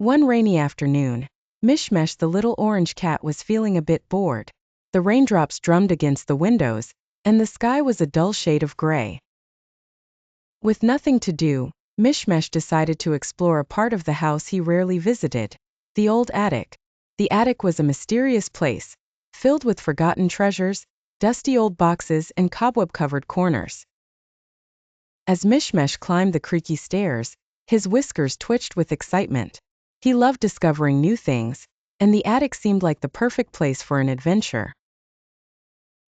One rainy afternoon, Mishmesh the little orange cat was feeling a bit bored. The raindrops drummed against the windows, and the sky was a dull shade of gray. With nothing to do, Mishmesh decided to explore a part of the house he rarely visited, the old attic. The attic was a mysterious place, filled with forgotten treasures, dusty old boxes, and cobweb-covered corners. As Mishmesh climbed the creaky stairs, his whiskers twitched with excitement. He loved discovering new things, and the attic seemed like the perfect place for an adventure.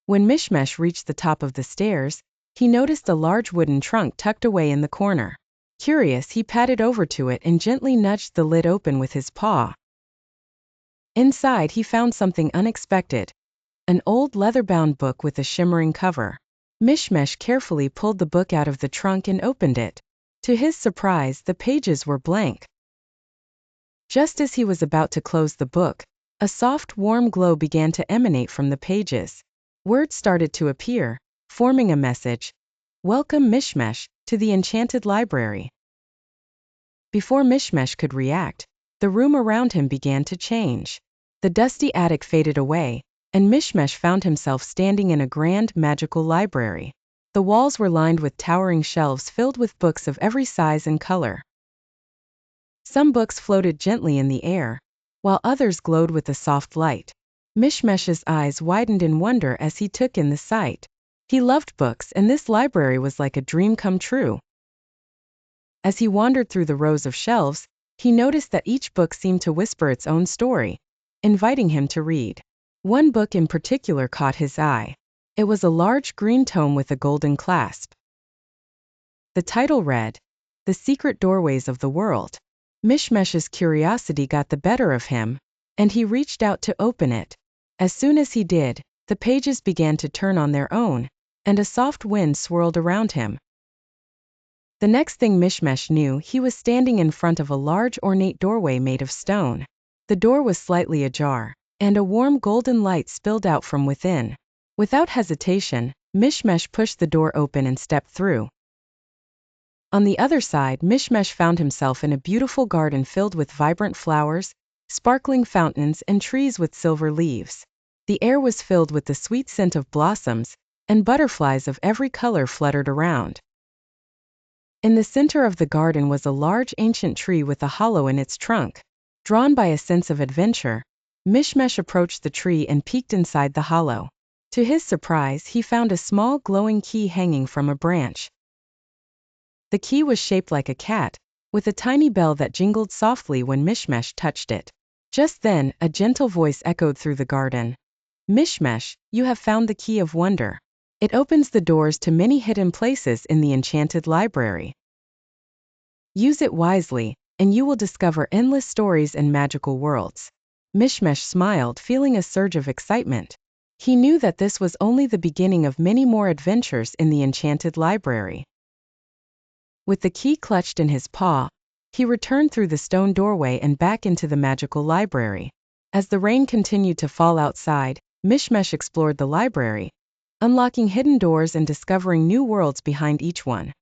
When Mishmesh reached the top of the stairs, he noticed a large wooden trunk tucked away in the corner. Curious, he padded over to it and gently nudged the lid open with his paw. Inside, he found something unexpected, an old leather-bound book with a shimmering cover. Mishmesh carefully pulled the book out of the trunk and opened it. To his surprise, the pages were blank. Just as he was about to close the book, a soft, warm glow began to emanate from the pages. Words started to appear, forming a message. "Welcome, Mishmesh, to the Enchanted Library." Before Mishmesh could react, the room around him began to change. The dusty attic faded away, and Mishmesh found himself standing in a grand, magical library. The walls were lined with towering shelves filled with books of every size and color. Some books floated gently in the air, while others glowed with a soft light. Mishmesh's eyes widened in wonder as he took in the sight. He loved books, and this library was like a dream come true. As he wandered through the rows of shelves, he noticed that each book seemed to whisper its own story, inviting him to read. One book in particular caught his eye. It was a large green tome with a golden clasp. The title read, "The Secret Doorways of the World." Mishmesh's curiosity got the better of him, and he reached out to open it. As soon as he did, the pages began to turn on their own, and a soft wind swirled around him. The next thing Mishmesh knew, he was standing in front of a large ornate doorway made of stone. The door was slightly ajar, and a warm golden light spilled out from within. Without hesitation, Mishmesh pushed the door open and stepped through. On the other side, Mishmesh found himself in a beautiful garden filled with vibrant flowers, sparkling fountains, and trees with silver leaves. The air was filled with the sweet scent of blossoms, and butterflies of every color fluttered around. In the center of the garden was a large ancient tree with a hollow in its trunk. Drawn by a sense of adventure, Mishmesh approached the tree and peeked inside the hollow. To his surprise, he found a small glowing key hanging from a branch. The key was shaped like a cat, with a tiny bell that jingled softly when Mishmesh touched it. Just then, a gentle voice echoed through the garden. "Mishmesh, you have found the key of wonder. It opens the doors to many hidden places in the Enchanted Library. Use it wisely, and you will discover endless stories and magical worlds." Mishmesh smiled, feeling a surge of excitement. He knew that this was only the beginning of many more adventures in the Enchanted Library. With the key clutched in his paw, he returned through the stone doorway and back into the magical library. As the rain continued to fall outside, Mishmesh explored the library, unlocking hidden doors and discovering new worlds behind each one.